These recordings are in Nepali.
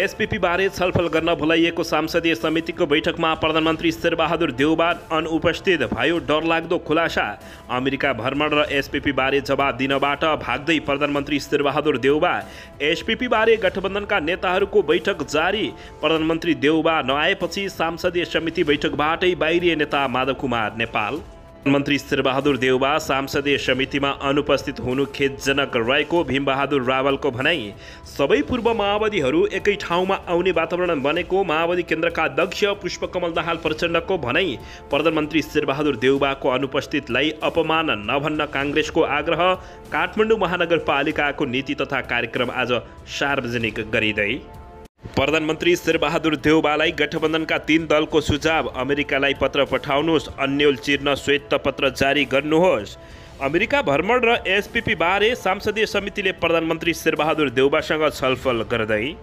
एसपीपी बारे छलफल गर्न बोलाइएको संसदीय समितिको बैठकमा प्रधानमन्त्री शेरबहादुर देउबा अनुपस्थित भयो डरलाग्दो खुलासा। अमेरिका भ्रमण र एसपीपी बारे जवाब दिनबाट भाग्दै प्रधानमन्त्री शेरबहादुर देउबा। एसपीपी बारे गठबन्धनका नेताहरूको बैठक जारी। प्रधानमन्त्री देउबा नआएपछि संसदीय समिति बैठकबाटै बाहिरिए नेता माधव कुमार नेपाल। प्रधानमन्त्री शेरबहादुर देउबा संसदीय समितिमा अनुपस्थित हुनु खेदजनक रहेको भीमबहादुर रावलको भनाई। सबै पूर्व माओवादीहरू एकै ठाउँमा आउने वातावरण बनेको माओवादी केन्द्रका अध्यक्ष पुष्पकमल दाहाल प्रचण्डको भनाई। प्रधानमन्त्री शेरबहादुर देउबाको अनुपस्थितलाई अपमान नभन्न काङ्ग्रेसको आग्रह। काठमाडौँ महानगरपालिकाको नीति तथा कार्यक्रम आज सार्वजनिक गरिँदै। प्रधानमन्त्री शेरबहादुर देउबालाई गठबन्धनका 3 दलको सुझाव। अमेरिकालाई पत्र पठाउनुहोस्, अन्यल चिर्न श्वेत पत्र जारी गर्नुहोस्। अमेरिका भ्रमण र एसपीपी बारे संसदीय समितिले प्रधानमन्त्री शेरबहादुर देउबासँग छलफल गर्दै।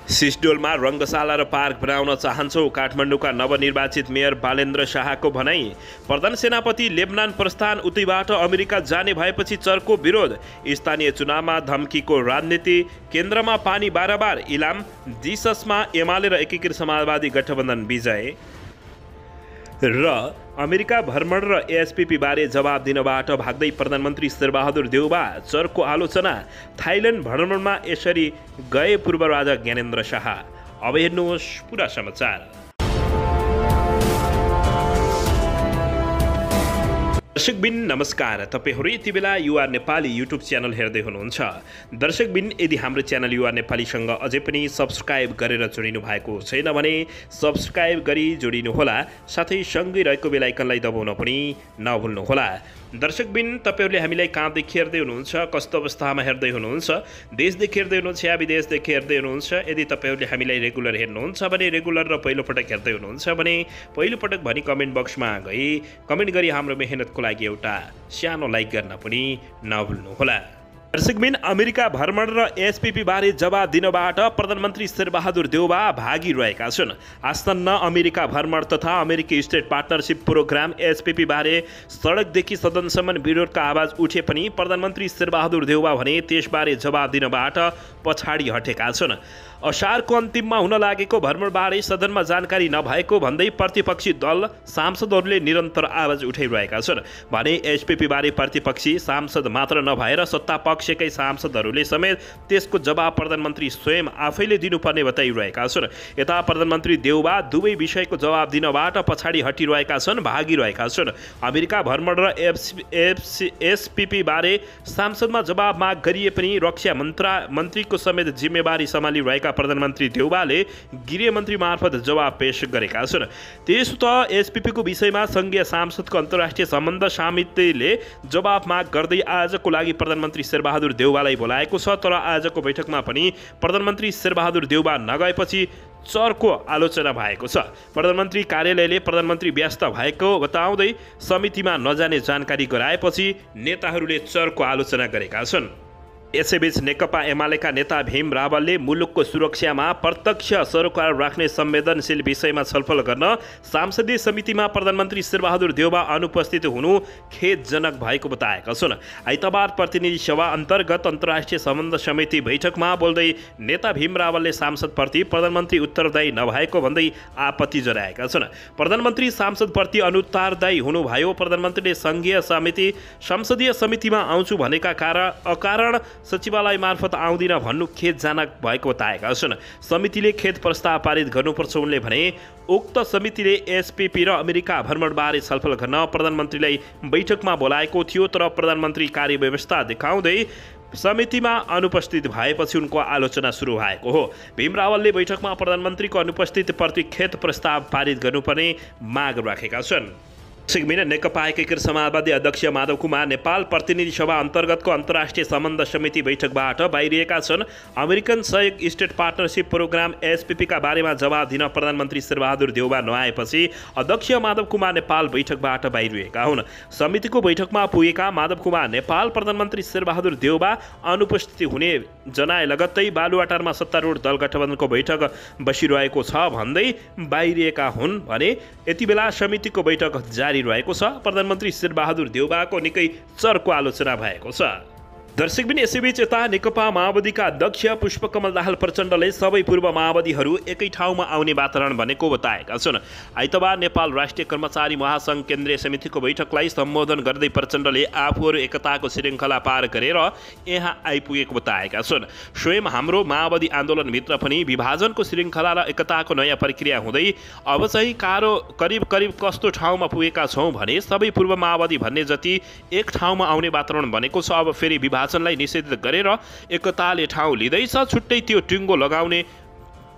सिस्डोलमा रङ्गशाला र पार्क बनाउन चाहन्छौँ, काठमाडौँका नवनिर्वाचित मेयर बालेन्द्र शाहको भनाई। प्रधान सेनापति लेबनान प्रस्थान, उतैबाट अमेरिका जाने भएपछि चर्को विरोध। स्थानीय चुनावमा धम्कीको राजनीति, केन्द्रमा पानी बारबार। इलाम जिससमा एमाले र एकीकृत समाजवादी गठबन्धन विजय। र अमेरिका भ्रमण र एसपीपी बारे जवाब दिनबाट भाग्दै प्रधानमन्त्री शेरबहादुर देउबा। चर्को आलोचना। थाइल्यान्ड भ्रमणमा यसरी गए पूर्व राजा ज्ञानेन्द्र शाह। अब हेर्नुहोस् पुरा समाचार। दर्शकबिन नमस्कार, तपाईहरू यति बेला युआर नेपाली युट्युब च्यानल हेर्दै हुनुहुन्छ। दर्शकबिन, यदि हाम्रो च्यानल युआर नेपालीसँग अझै पनि सब्सक्राइब गरेर जोडिनु भएको छैन भने सब्सक्राइब गरी जोडिनुहोला, साथै सँगै रहेको बेल आइकनलाई दबाउन पनि नभुल्नुहोला। दर्शकबिन, तपाईहरूले हामीलाई कहाँदेखि हेर्दै हुनुहुन्छ, कस्तो अवस्थामा हेर्दै हुनुहुन्छ, देशदेखि हेर्दै हुनुहुन्छ या विदेशदेखि हेर्दै हुनुहुन्छ? यदि तपाईहरूले हामीलाई रेगुलर हेर्नुहुन्छ भने रेगुलर र पहिलोपटक हेर्दै हुनुहुन्छ भने पहिलोपटक भनी कमेन्ट बक्समा गई कमेन्ट गरी हाम्रो मेहनतको लागि एउटा सानो लाइक गर्न पनि नभुल्नुहोला। दर्शकबिन, अमेरिका भ्रमण र एसपीपी बारे जवाब दिनबाट प्रधानमन्त्री शेरबहादुर देउबा भागिरहेका छन्। आसन्न अमेरिका भ्रमण तथा अमेरिकी स्टेट पार्टनरसिप प्रोग्राम एसपीपी बारे सडकदेखि सदनसम्म विरोधका आवाज उठे पनि प्रधानमन्त्री शेरबहादुर देउबा भने त्यसबारे जवाब दिनबाट पछाडि हटेका छन्। असारको अन्तिममा हुन लागेको भ्रमणबारे सदनमा जानकारी नभएको भन्दै प्रतिपक्षी दल सांसदहरूले निरन्तर आवाज उठाइरहेका छन् भने एसपीपी बारे प्रतिपक्षी सांसद मात्र नभएर सत्ता पक्षकै सांसदहरूले समेत त्यसको जवाब प्रधानमन्त्री स्वयं आफैले दिनुपर्ने बताइरहेका छन्। यता प्रधानमन्त्री देउबा दुवै विषयको जवाब दिनबाट पछाडि हटिरहेका छन्, भागिरहेका छन्। अमेरिका भ्रमण र एसपीपी बारे सांसदमा जवाब माग गरिए पनि रक्षा मन्त्रीको समेत जिम्मेवारी सम्हालिरहेका प्रधानमन्त्री देउबाले गृहमन्त्री मार्फत जवाब पेश गरेका छन्। त्यसो त एसपीपीको विषयमा सङ्घीय सांसदको अन्तर्राष्ट्रिय सम्बन्ध समितिले जवाब माग गर्दै आजको लागि प्रधानमन्त्री शेरबहादुर देउबालाई बोलाएको छ। तर आजको बैठकमा पनि प्रधानमन्त्री शेरबहादुर देउबा नगएपछि चर्को आलोचना भएको छ। प्रधानमन्त्री कार्यालयले प्रधानमन्त्री व्यस्त भएको बताउँदै समितिमा नजाने जानकारी गराएपछि नेताहरूले चर्को आलोचना गरेका छन्। यसैबीच नेकपा एमालेका नेता भीम रावलले मुलुकको सुरक्षामा प्रत्यक्ष सरोकार राख्ने संवेदनशील विषयमा छलफल गर्न संसदीय समितिमा प्रधानमन्त्री शेरबहादुर देउबा अनुपस्थित हुनु खेदजनक भएको बताएका छन्। आइतबार प्रतिनिधि सभा अन्तर्गत अन्तर्राष्ट्रिय सम्बन्ध समिति बैठकमा बोल्दै नेता भीम रावलले सांसदप्रति प्रधानमन्त्री उत्तरदायी नभएको भन्दै आपत्ति जनाएका छन्। प्रधानमन्त्री सांसदप्रति अनुत्तरदायी हुनुभयो। प्रधानमन्त्रीले संसदीय समितिमा आउँछु भनेका अकारण सचिवालय मार्फत आउँदिन भन्नु खेदजनक भएको बताएका छन्। समितिले खेद प्रस्ताव पारित गर्नुपर्छ उनले भने। उक्त समितिले एसपीपी र अमेरिका भ्रमणबारे छलफल गर्न प्रधानमन्त्रीलाई बैठकमा बोलाएको थियो, तर प्रधानमन्त्री कार्यव्यवस्था देखाउँदै समितिमा अनुपस्थित भएपछि उनको आलोचना सुरु भएको हो। भीम रावलले बैठकमा प्रधानमन्त्रीको अनुपस्थितिप्रति खेद प्रस्ताव पारित गर्नुपर्ने माग राखेका छन्। नेकपा एकीकृत समाजवादी अध्यक्ष माधव कुमार नेपाल प्रतिनिधि सभा अन्तर्गतको अन्तर्राष्ट्रिय सम्बन्ध समिति बैठकबाट बाहिरिएका छन्। अमेरिकन सहयोग स्टेट पार्टनरसिप प्रोग्राम एसपीपीका बारेमा जवाब दिन प्रधानमन्त्री शेरबहादुर देउबा नआएपछि अध्यक्ष माधव कुमार नेपाल बैठकबाट बाहिरिएका हुन्। समितिको बैठकमा पुगेका माधव कुमार नेपाल प्रधानमन्त्री शेरबहादुर देउबा अनुपस्थित हुने जनाए लगत्तै बालुवाटारमा सत्तारूढ दल गठबन्धनको बैठक बसिरहेको छ भन्दै बाहिरिएका हुन् भने यति बेला समितिको बैठक जारी रहेको छ। प्रधानमन्त्री शेरबहादुर देउबाको निकै चर्को आलोचना भएको छ। दर्शकबिन यसैबीच यता नेकपा माओवादीका अध्यक्ष पुष्पकमल दाहाल प्रचण्डले सबै पूर्व माओवादीहरू एकै ठाउँमा आउने वातावरण भनेको बताएका छन्। आइतबार नेपाल राष्ट्रिय कर्मचारी महासङ्घ केन्द्रीय समितिको बैठकलाई सम्बोधन गर्दै प्रचण्डले आफूहरू एकताको श्रृङ्खला पार गरेर यहाँ आइपुगेको बताएका छन्। स्वयं हाम्रो माओवादी आन्दोलनभित्र पनि विभाजनको श्रृङ्खला र एकताको नयाँ प्रक्रिया हुँदै अब चाहिँ करिब कस्तो ठाउँमा पुगेका छौँ भने सबै पूर्व माओवादी भन्ने जति एक ठाउँमा आउने वातावरण भनेको छ। अब फेरि विभाजनलाई निषेध गरेर एकताले ठाउँ लिँदैछ, छुट्टै त्यो टुङ्गो लगाउने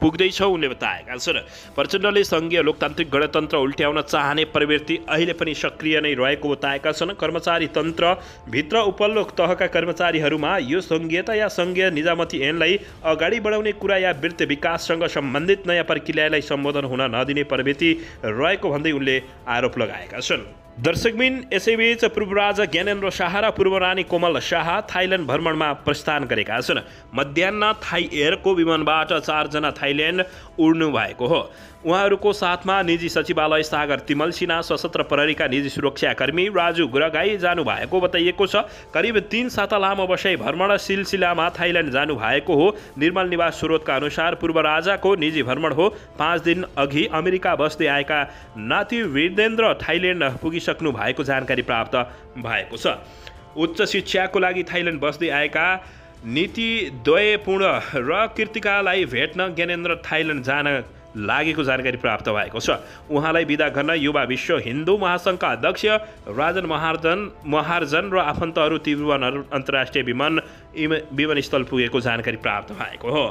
पुग्दैछ उनले बताएका छन्। प्रचण्डले सङ्घीय लोकतान्त्रिक गणतन्त्र उल्ट्याउन चाहने प्रवृत्ति अहिले पनि सक्रिय नै रहेको बताएका छन्। कर्मचारी तन्त्रभित्र उपल्लो तहका कर्मचारीहरूमा यो सङ्घीयता या सङ्घीय निजामती ऐनलाई अगाडि बढाउने कुरा या वृत्ति विकाससँग सम्बन्धित नयाँ प्रक्रियालाई सम्बोधन हुन नदिने प्रवृत्ति रहेको भन्दै उनले आरोप लगाएका छन्। दर्शकबिन यसैबीच पूर्व राजा ज्ञानेन्द्र शाह र पूर्व रानी कोमल शाह थाइल्यान्ड भ्रमणमा प्रस्थान गरेका छन्। मध्याह्न थाई एयरको विमानबाट 4 जना थाइल्यान्ड उड्नु भएको हो। उहाँहरूको साथमा निजी सचिवालय सागर तिमल सिन्हा, सशस्त्र प्रहरीका निजी सुरक्षाकर्मी राजु गुरगाई जानुभएको बताइएको छ। करिब 3 साता लामो बसाइ भ्रमण सिलसिलामा थाइल्यान्ड जानुभएको हो। निर्मल निवास स्रोतका अनुसार पूर्व राजाको निजी भ्रमण हो। 5 दिन अघि अमेरिका बस्दै आएका नाति वीरेन्द्र थाइल्यान्ड पुगिसक्नु भएको जानकारी प्राप्त भएको छ। उच्च शिक्षाको लागि थाइल्यान्ड बस्दै आएका नीति द्वयपूर्ण र कृतिकालाई भेट्न ज्ञानेन्द्र थाइल्यान्ड जान लागेको जानकारी प्राप्त भएको छ। उहाँलाई बिदा गर्न युवा विश्व हिन्दू महासङ्घका अध्यक्ष राजन महार्जन र आफन्तहरू त्रिभुवन अन्तर्राष्ट्रिय विमानस्थल पुगेको जानकारी प्राप्त भएको हो।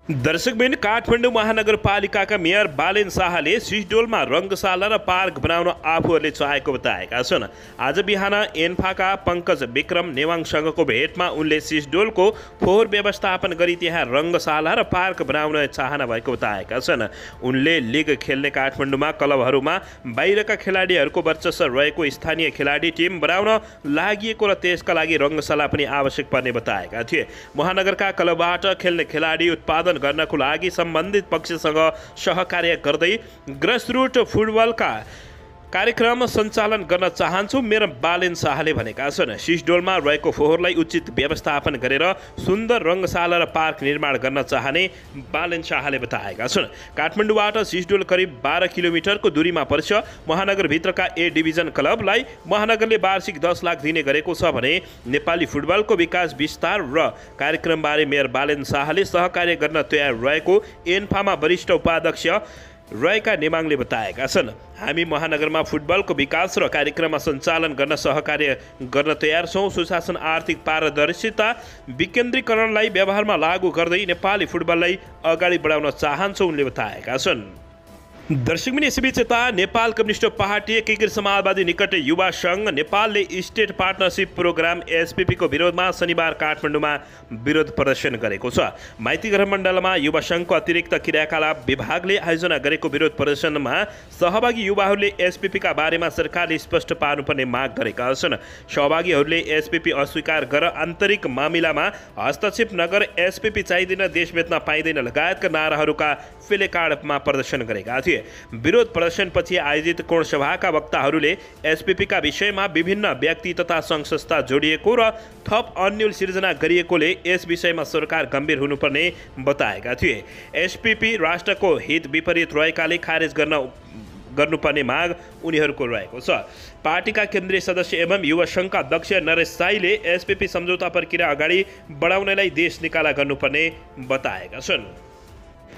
दर्शकबिन काठमाडौँ महानगरपालिकाका मेयर बालेन शाहले सिसडोलमा रङ्गशाला र पार्क बनाउन आफूहरूले चाहेको बताएका छन्। आज बिहान एन्फाका पङ्कज विक्रम नेवाङसँगको भेटमा उनले सिसडोलको फोहोर व्यवस्थापन गरी त्यहाँ रङ्गशाला र पार्क बनाउन चाहना भएको बताएका छन्। उनले लिग खेल्ने काठमाडौँमा क्लबहरूमा बाहिरका खेलाडीहरूको वर्चस्व रहेको स्थानीय खेलाडी टिम बनाउन लागि र त्यसका लागि रङ्गशाला पनि आवश्यक पर्ने बताएका थिए। महानगरका क्लबबाट खेल्ने खेलाडी उत्पादन गर्नको लागि सम्बन्धित पक्षसँग सहकार्य गर्दै ग्रासरुट फुटबलका कार्यक्रम सञ्चालन गर्न चाहन्छु, मेयर बालेन शाहले भनेका छन्। सिसडोलमा रहेको फोहोरलाई उचित व्यवस्थापन गरेर सुन्दर रङ्गशाला र पार्क निर्माण गर्न चाहने बालेन शाहले बताएका छन्। काठमाडौँबाट सिसडोल करिब 12 किलोमिटरको दूरीमा पर्छ। महानगरभित्रका ए डिभिजन क्लबलाई महानगरले वार्षिक 10 लाख दिने गरेको छ भने नेपाली फुटबलको विकास विस्तार र कार्यक्रमबारे मेयर बालेन शाहले सहकार्य गर्न तयार रहेको एन्फामा वरिष्ठ उपाध्यक्ष रहेका नेमाङले बताएका छन्। हामी महानगरमा फुटबलको विकास र कार्यक्रममा सञ्चालन गर्न सहकार्य गर्न तयार छौँ। सुशासन, आर्थिक पारदर्शिता, विकेन्द्रीकरणलाई व्यवहारमा लागू गर्दै नेपाली फुटबललाई अगाडि बढाउन चाहन्छौँ उनले बताएका छन्। दर्शकबिन यसैबीच यता नेपाल कम्युनिस्ट पार्टी एकीकृत समाजवादी निकट युवा सङ्घ नेपालले स्टेट पार्टनरसिप प्रोग्राम एसपीपी को विरोधमा शनिबार काठमाडौँमा विरोध प्रदर्शन गरेको छ। माइती घर मण्डलमा युवा सङ्घको अतिरिक्त क्रियाकलाप विभागले आयोजना गरेको विरोध प्रदर्शनमा सहभागी युवाहरूले एसपीपी का बारेमा सरकारले स्पष्ट पार्नुपर्ने माग गरेका छन्। सहभागीहरूले एसपीपी अस्वीकार गर, आन्तरिक मामिलामा हस्तक्षेप नगर, एसपीपी चाहिँदैन, देश बेच्न पाइँदैन लगायतका नाराहरूका प्लेकार्डमा प्रदर्शन गरेका थिए। विरोध प्रदर्शनपछि आयोजित कोण सभाका वक्ताहरूले एसपीपीका विषयमा विभिन्न व्यक्ति तथा सङ्घ संस्था जोडिएको र थप अन्यल सिर्जना गरिएकोले यस विषयमा सरकार गम्भीर हुनुपर्ने बताएका थिए। एसपीपी राष्ट्रको हित विपरीत रहेकाले खारेज गर्नुपर्ने माग उनीहरूको रहेको छ। पार्टीका केन्द्रीय सदस्य एवं युवा सङ्घका अध्यक्ष नरेश साईले एसपीपी सम्झौता प्रक्रिया अगाडि बढाउनलाई देश निकाला गर्नुपर्ने बताएका छन्।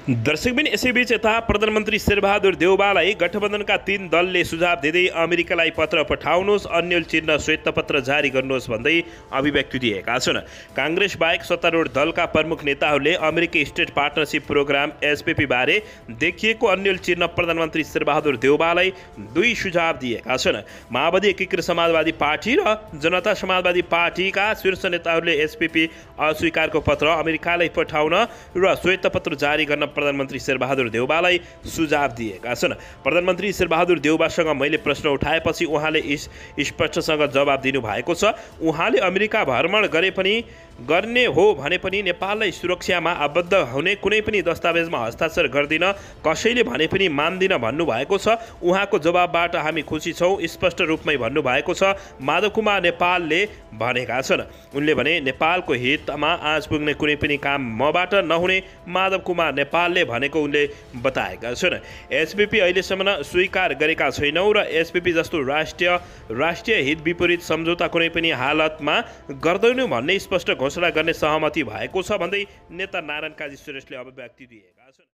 दर्शकबिन यसैबीच यता प्रधानमन्त्री शेरबहादुर देउवालाई गठबन्धनका 3 दलले सुझाव दिँदै अमेरिकालाई पत्र पठाउनुहोस्, अन्यल चिन्ह श्वेतपत्र जारी गर्नुहोस् भन्दै अभिव्यक्ति दिएका छन्। काङ्ग्रेस बाहेक सत्तारूढ दलका प्रमुख नेताहरूले अमेरिकी स्टेट पार्टनरसिप प्रोग्राम एसपीपी बारे देखिएको अन्यल चिन्ह प्रधानमन्त्री शेरबहादुर देउवालाई 2 सुझाव दिएका छन्। माओवादी एकीकृत समाजवादी पार्टी र जनता समाजवादी पार्टीका शीर्ष नेताहरूले एसपीपी अस्वीकारको पत्र अमेरिकालाई पठाउन र श्वेतपत्र जारी गर्न प्रधानमन्त्री शेरबहादुर देउवालाई सुझाव दिएका छन्। प्रधानमन्त्री शेरबहादुर देउवासँग मैले प्रश्न उठाएपछि उहाँले स्पष्टसँग जवाब दिनुभएको छ। उहाँले अमेरिका भ्रमण गरे पनि गर्ने हो भने पनि नेपाललाई सुरक्षामा आबद्ध हुने कुनै पनि दस्तावेजमा हस्ताक्षर गर्दिन, कसैले भने पनि मान्दिन भन्नुभएको छ। उहाँको जवाबबाट हामी खुसी छौँ स्पष्ट रूपमै भन्नुभएको छ माधव कुमार नेपालले भनेका छन्। उनले भने नेपालको हितमा आज पुग्ने कुनै पनि काम मबाट नहुने माधव कुमार नेपालले भनेको उनले बताएका छन्। एसपीपी अहिलेसम्म स्वीकार गरेका छैनौँ र एसपीपी जस्तो राष्ट्रिय हित विपरीत सम्झौता कुनै पनि हालतमा गर्दैनौँ भन्ने स्पष्ट घोषणा गर्ने सहमति भएको छ भन्दै नेता नारायण काजी श्रेष्ठले अभिव्यक्ति दिए।